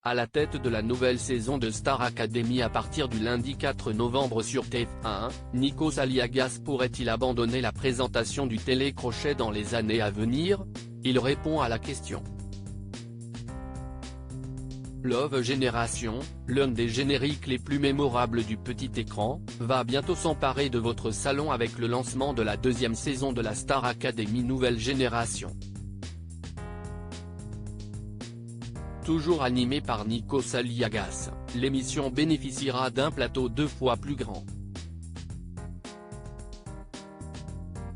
à la tête de la nouvelle saison de Star Academy à partir du lundi 4 novembre sur TF1, Nikos Aliagas pourrait-il abandonner la présentation du télécrochet dans les années à venir? Il répond à la question. Love Generation, l'un des génériques les plus mémorables du petit écran, va bientôt s'emparer de votre salon avec le lancement de la deuxième saison de la Star Academy Nouvelle Génération. Toujours animée par Nikos Aliagas, l'émission bénéficiera d'un plateau 2 fois plus grand.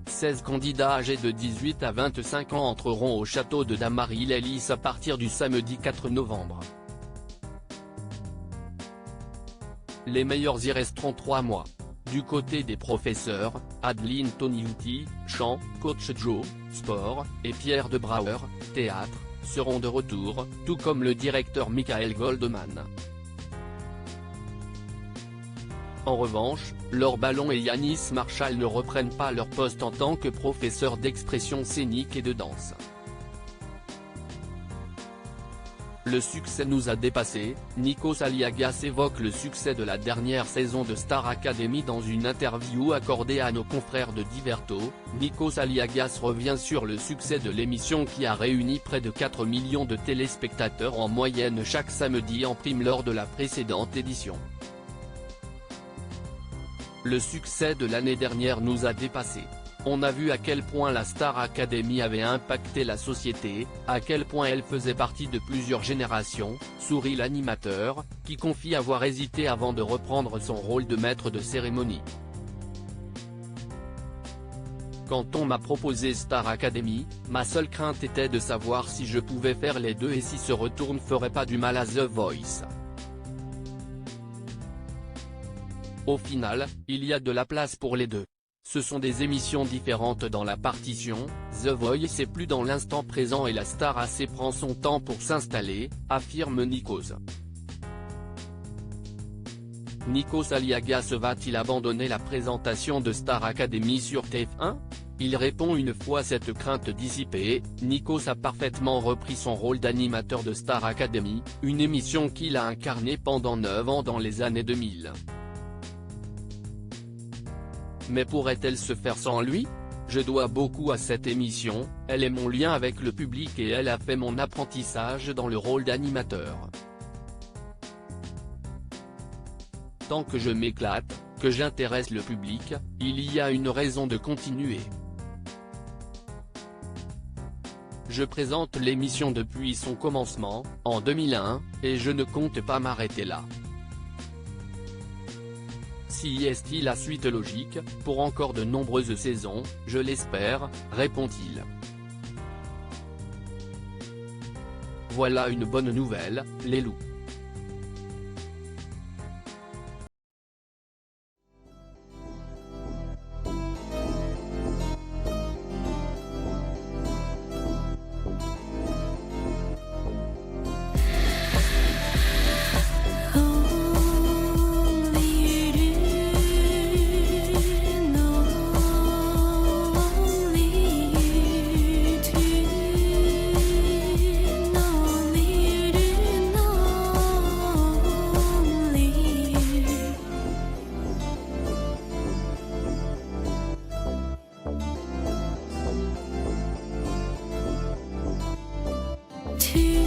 16 candidats âgés de 18 à 25 ans entreront au château de Dammarie-les-Lys à partir du samedi 4 novembre. Les meilleurs y resteront 3 mois. Du côté des professeurs, Adeline Toniutti, chant, Coach Joe, sport, et Pierre de Brouwer, théâtre, seront de retour, tout comme le directeur Michael Goldman. En revanche, Laure Ballon et Yanis Marshall ne reprennent pas leur poste en tant que professeurs d'expression scénique et de danse. Le succès nous a dépassés, Nikos Aliagas évoque le succès de la dernière saison de Star Academy dans une interview accordée à nos confrères de Diverto. Nikos Aliagas revient sur le succès de l'émission qui a réuni près de 4 millions de téléspectateurs en moyenne chaque samedi en prime lors de la précédente édition. Le succès de l'année dernière nous a dépassés. On a vu à quel point la Star Academy avait impacté la société, à quel point elle faisait partie de plusieurs générations, sourit l'animateur, qui confie avoir hésité avant de reprendre son rôle de maître de cérémonie. Quand on m'a proposé Star Academy, ma seule crainte était de savoir si je pouvais faire les deux et si ce retour ne ferait pas du mal à The Voice. Au final, il y a de la place pour les deux. Ce sont des émissions différentes dans la partition, The Voice est plus dans l'instant présent et la Star AC prend son temps pour s'installer, affirme Nikos. Nikos Aliagas va-t-il abandonner la présentation de Star Academy sur TF1? Il répond une fois cette crainte dissipée, Nikos a parfaitement repris son rôle d'animateur de Star Academy, une émission qu'il a incarnée pendant 9 ans dans les années 2000. Mais pourrait-elle se faire sans lui? Je dois beaucoup à cette émission, elle est mon lien avec le public et elle a fait mon apprentissage dans le rôle d'animateur. Tant que je m'éclate, que j'intéresse le public, il y a une raison de continuer. Je présente l'émission depuis son commencement, en 2001, et je ne compte pas m'arrêter là. Si est-il la suite logique, pour encore de nombreuses saisons, je l'espère, répond-il. Voilà une bonne nouvelle, les loups. To